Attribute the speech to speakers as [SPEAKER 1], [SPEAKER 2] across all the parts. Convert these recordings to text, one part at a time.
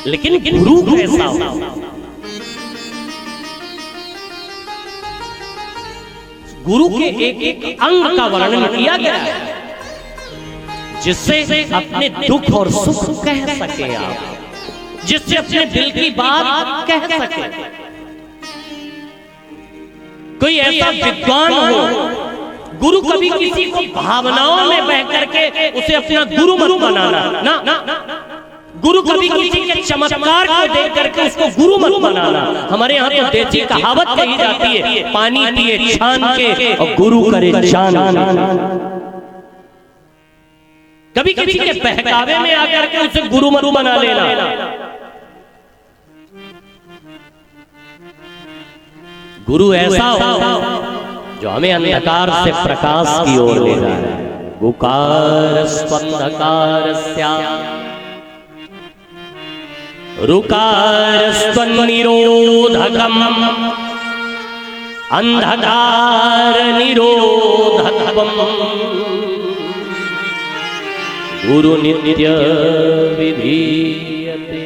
[SPEAKER 1] लेकिन गुरु कैसा हो? गुरु के एक एक अंग का वर्णन किया गया है, जिससे अपने दुख और सुख कह सके आप, जिससे अपने दिल की बात कह सके। कोई ऐसा विद्वान हो, गुरु कभी किसी को भावनाओं में बह करके उसे अपना गुरु मत बनाना ना। गुरु कभी किसी के चमत्कार को देख करके उसको गुरु मत बनाना। हमारे यहाँ तो देसी कहावत कही जाती है, पानी पिए छान के और गुरु करे जान। कभी किसी के बहकावे में आकर के उसे गुरु मत बना लेना। गुरु ऐसा हो जो हमें अंधकार से प्रकाश की ओर ले जाए। गुकार स्वंधकारस्या रुकार स्वनिरोधकम अंधकार निरोधकम गुरु नित्य विधीयते।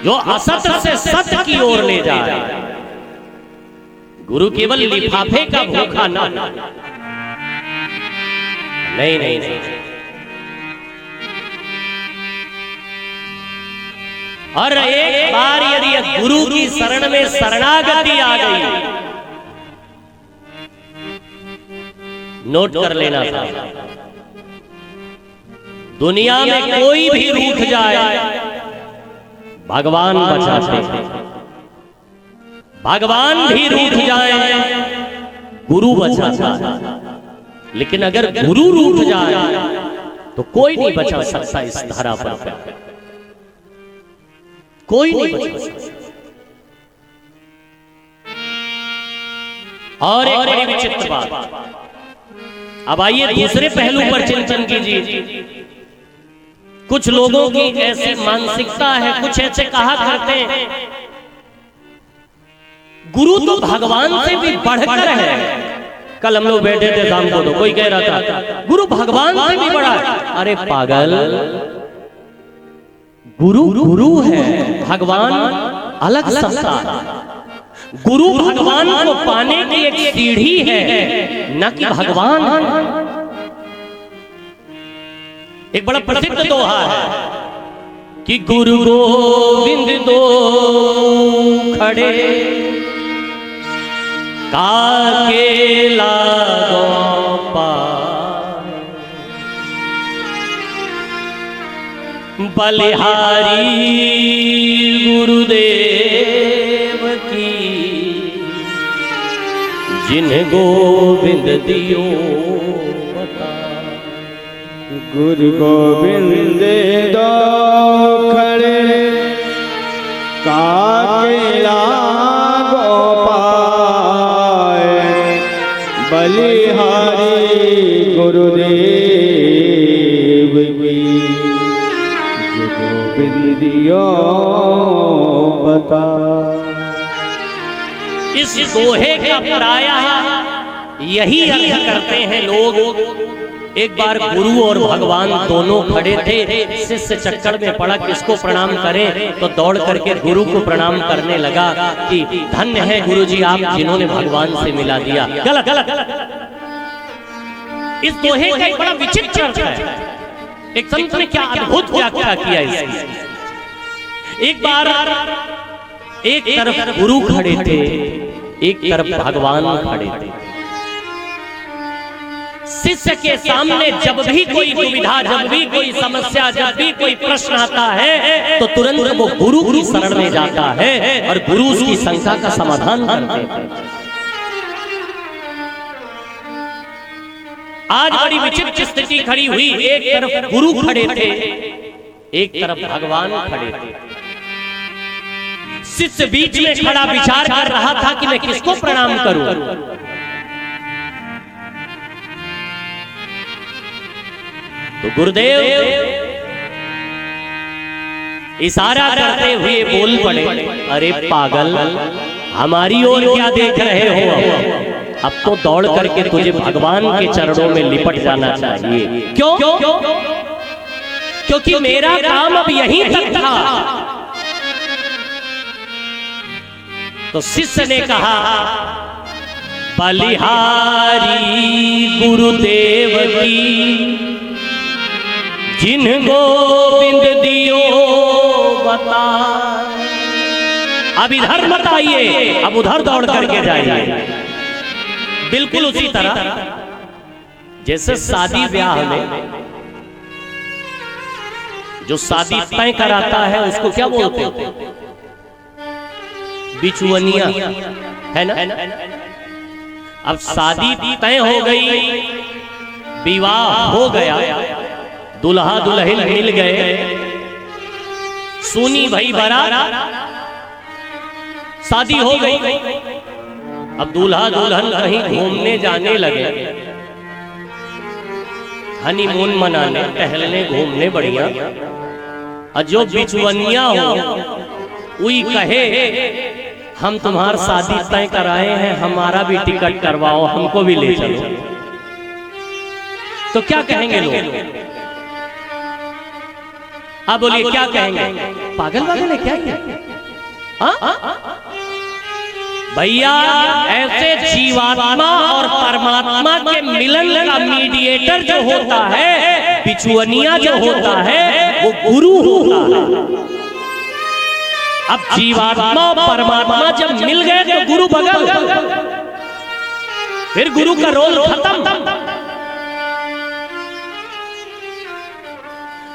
[SPEAKER 1] जो असत से सत्य की ओर ले जाए। गुरु केवल लिफाफे का भूखा ना, नहीं। और एक बार यदि गुरु की शरण में शरणागति आ गई, नोट कर लेना था, दुनिया में कोई भी रूठ जाए, भगवान बचाते। भगवान भी रूठ जाए, गुरु बचाता। लेकिन अगर गुरु रूठ जाए तो कोई नहीं बचा सकता इस धरा पर, कोई नहीं बचा सकता। और एक बड़ी विचित्र बात, अब आइए दूसरे पहलू पर चिंतन कीजिए। कुछ लोगों की ऐसी मानसिकता है, कुछ ऐसे कहा करते हैं गुरु तो भगवान से भी बढ़कर है। कल हम लोग बैठे थे शाम को, तो कोई कह रहा था गुरु भगवान से भी बड़ा है। अरे पागल, गुरु गुरु है, भगवान अलग सत्ता है। गुरु भगवान को पाने की एक सीढ़ी है, न कि भगवान। एक बड़ा प्रसिद्ध दोहा है कि गुरु गोविंद दो खड़े काके लागो पाए, बलिहारी गुरुदेव की जिन्हें गोविंद दियो बता।
[SPEAKER 2] गुरु गोविंद दो खड़े काके लागो पाए, बलिहारी गुरुदेव की जो गोविंद दियो बता।
[SPEAKER 1] इस दोहे का प्रायः यही अर्थ करते हैं लोग। एक बार गुरु और भगवान दोनों खड़े थे, शिष्य चक्कर में पड़ा किसको प्रणाम करें, तो दौड़ करके गुरु को प्रणाम करने लगा कि धन्य है गुरु जी आप जिन्होंने भगवान से मिला दिया। गलत गलत। इस दोहे का एक बड़ा विचित्र अर्थ है। एक संत ने क्या अद्भुत व्याख्या किया इसकी। एक बार एक तरफ गुरु खड़े थे, एक तरफ भगवान खड़े थे। शिष्य के सामने जब भी कोई दुविधा, जब भी कोई समस्या, जब भी कोई प्रश्न आता है, तो तुरंत वो गुरु की शरण में जाता है और गुरु उसकी शंका का समाधान करते हैं। आज बड़ी विचित्र स्थिति खड़ी हुई। एक तरफ गुरु खड़े थे, एक तरफ भगवान खड़े थे। शिष्य बीच में खड़ा विचार कर रहा था कि मैं किसको प्रणाम करूं। तो गुरुदेव इशारा करते हुए बोल पड़े, अरे पागल, हमारी ओर क्या देख रहे हो? अब तो दौड़ करके तुझे भगवान के चरणों में लिपट जाना चाहिए। क्यों? क्योंकि मेरा काम अब यहीं तक था। तो शिष्य ने कहा, बलिहारी गुरुदेव की जिन गोविंद दियो बता। अब इधर मत आइए, अब उधर दौड़ करके जाइए। बिल्कुल उसी तरह जैसे शादी ब्याह में जो शादी तय कराता है उसको क्या बोलते हैं? बिचुअनिया, है ना? अब शादी तय हो गई, विवाह हो गया, दुल्हा दुल्हन मिल गए, सुनी भाई बारात, शादी हो गई। अब दूल्हा दुल्हन कहीं घूमने जाने लगे, हनीमून मनाने, टहलने, घूमने, बढ़िया। और जो बिचुअनिया हो वही कहे, हम तुम्हारी शादी तय कराए हैं, हमारा भी टिकट करवाओ, हमको भी ले चलो। तो क्या कहेंगे लोग? आप बोलिए क्या कहेंगे? पागल पागल है क्या ये? भैया, ऐसे जीवात्मा और परमात्मा के मिलन का मीडिएटर जो होता है, बिचुअनिया जो होता है, वो गुरु होता है। अब जीवात्मा और परमात्मा जब मिल गए तो गुरु बगल, फिर गुरु का रोल खत्म।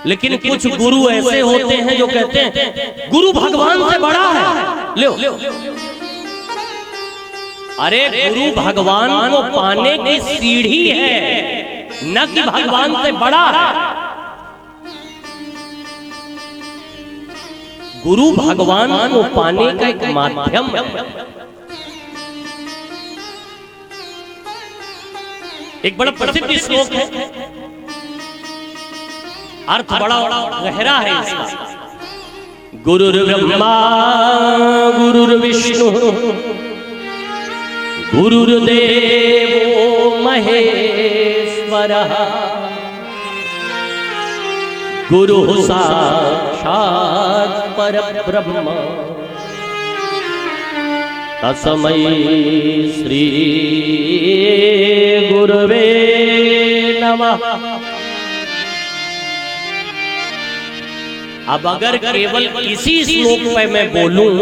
[SPEAKER 1] लेकिन कुछ गुरु ऐसे होते हैं जो कहते हैं गुरु भगवान से बड़ा है। लो, अरे गुरु भगवान को पाने की सीढ़ी है, न कि भगवान से बड़ा है। गुरु भगवान को पाने का एक माध्यम है। एक बड़ा प्रसिद्ध श्लोक है, अर्थ बड़ा गहरा है इसका। गुरुर्ब्रह्मा गुरुर्विष्णु गुरुर्देवो महेश्वरः गुरुः साक्षात् परब्रह्म तस्मै श्री गुरुवे नमः। अब अगर केवल इसी श्लोक पे मैं बोलूं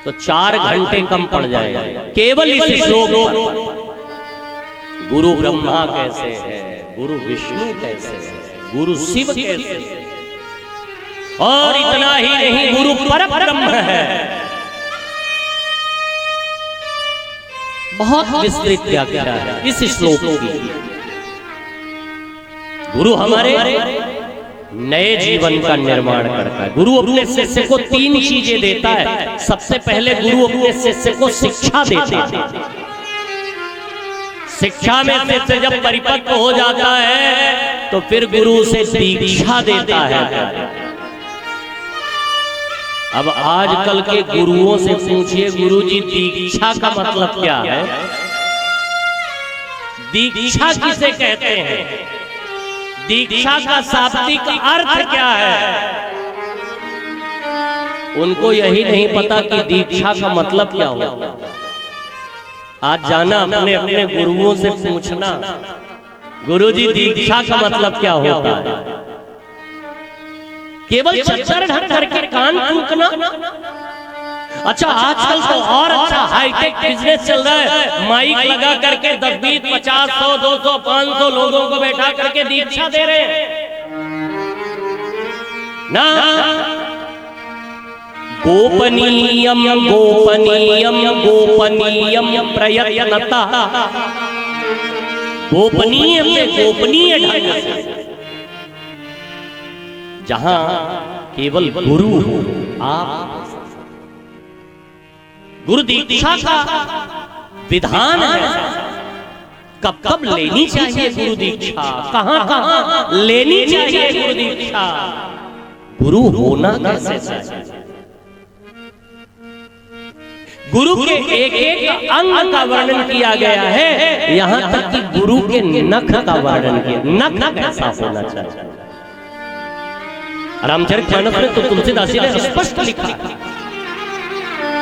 [SPEAKER 1] तो 4 घंटे कम पड़ जाएगा। केवल इस श्लोक पर गुरु ब्रह्मा कैसे है, गुरु विष्णु कैसे है, गुरु शिव कैसे है, और इतना ही नहीं गुरु परब्रह्म है। बहुत विस्तृत व्याख्या है इस श्लोक की। गुरु हमारे नए जीवन का निर्माण करता है। गुरु अपने शिष्य को 3 चीजें देता है। सबसे पहले गुरु अपने शिष्य को शिक्षा देता है। शिक्षा में शिष्य जब परिपक्व हो जाता है तो फिर गुरु से दीक्षा देता है। अब आजकल के गुरुओं से पूछिए, गुरुजी दीक्षा का मतलब क्या है? दीक्षा किसे कहते हैं? दीक्षा का शाब्दिक अर्थ क्या है? उनको यही नहीं पता कि दीक्षा का मतलब क्या होता। आज जाना अपने अपने गुरुओं से पूछना, गुरुजी दीक्षा का मतलब क्या होता है? केवल चद्दर ढक करके कान फूंकना? अच्छा, आजकल तो और अच्छा हाईटेक बिजनेस चल रहा है। माइक लगा करके 10, 20, 50, 100, 200, 500 लोगों को बैठा करके दीक्षा दे रहे हैं ना। गोपनीयम गोपनीयम गोपनीयम प्रयत्नतः, गोपनीय से गोपनीय ढंग से, जहां केवल गुरु हो आप। गुरु दीक्षा का विधान है, कब कब लेनी चाहिए गुरु दीक्षा, कहां कहां लेनी चाहिए गुरु दीक्षा, गुरु होना कैसे चाहिए। गुरु के एक एक अंग का वर्णन किया गया है, यहां तक कि गुरु के नख का वर्णन किया। नख कैसा होना चाहिए? रामचरितमानस में तो तुलसीदास जी ने स्पष्ट लिखा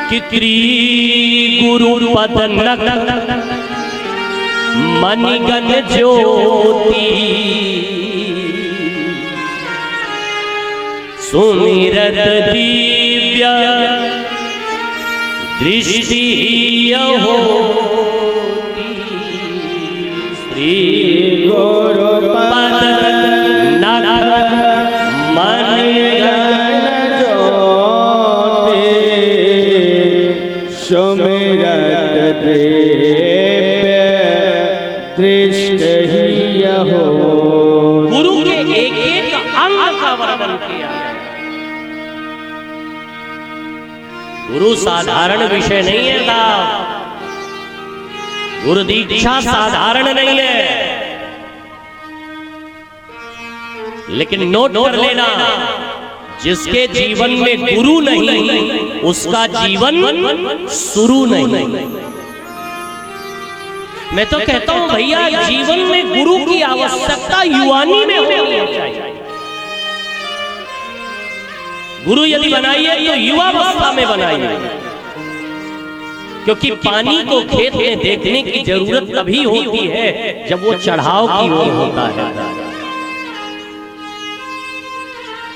[SPEAKER 1] कि त्रि गुरु पद नख मणिगण ज्योति सुमिरत दिव्य दृष्टि हो श्री
[SPEAKER 2] गुरु पद
[SPEAKER 1] नख
[SPEAKER 2] मणिगण ज्योति सुमिरत दिव्य दृष्टि हो।
[SPEAKER 1] गुरु के एक एक अंग का वर्णन किया। गुरु साधारण विषय नहीं है साहब, गुरु दीक्षा साधारण नहीं है। लेकिन नोट कर लेना, जिसके जीवन में गुरु नहीं उसका जीवन शुरू नहीं। मैं तो कहता हूं भैया, जीवन में गुरु की आवश्यकता युवानी में होनी चाहिए। गुरु यदि बनाइए तो युवावस्था में बनाइए, क्योंकि पानी को खेत में देखने की जरूरत तभी होती है जब वो चढ़ाव की ओर होता है।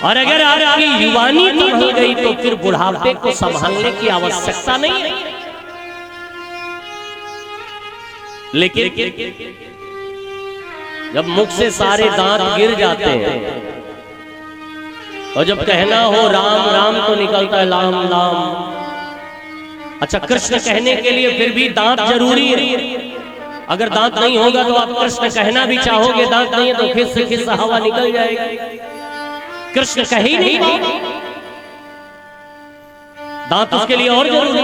[SPEAKER 1] और अगर आपकी युवानी थम गई तो फिर बुढ़ापे को संभालने की आवश्यकता नहीं है। लेकिन जब मुख से सारे दांत गिर जाते हैं और जब कहना हो राम राम तो निकलता है लाम लाम। अच्छा, कृष्ण कहने के लिए फिर भी दांत जरूरी है। अगर दांत नहीं होगा तो आप कृष्ण कहना भी चाहोगे, दांत नहीं है तो खिस से खिस हवा निकल जाएगी, कृष्ण कह ही नहीं पाओगे। दांत उसके लिए और जरूरी,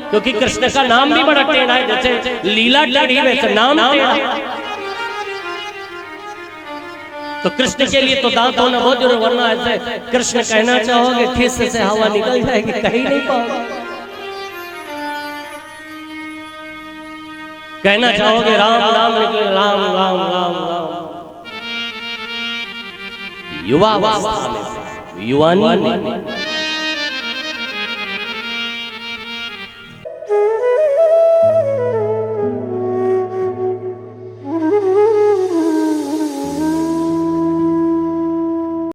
[SPEAKER 1] क्योंकि कृष्ण का नाम भी बड़ा टेढ़ा है। जैसे लीला टेढ़ी वैसे नाम टेढ़ा है। तो कृष्ण के लिए तो दांत होना बहुत जरूरी, वरना ऐसे कृष्ण कहना चाहोगे खिस से हवा निकल जाएगी, कहीं नहीं पाओगे। कहना चाहोगे राम राम निकले राम राम राम राम। युवा युवानी में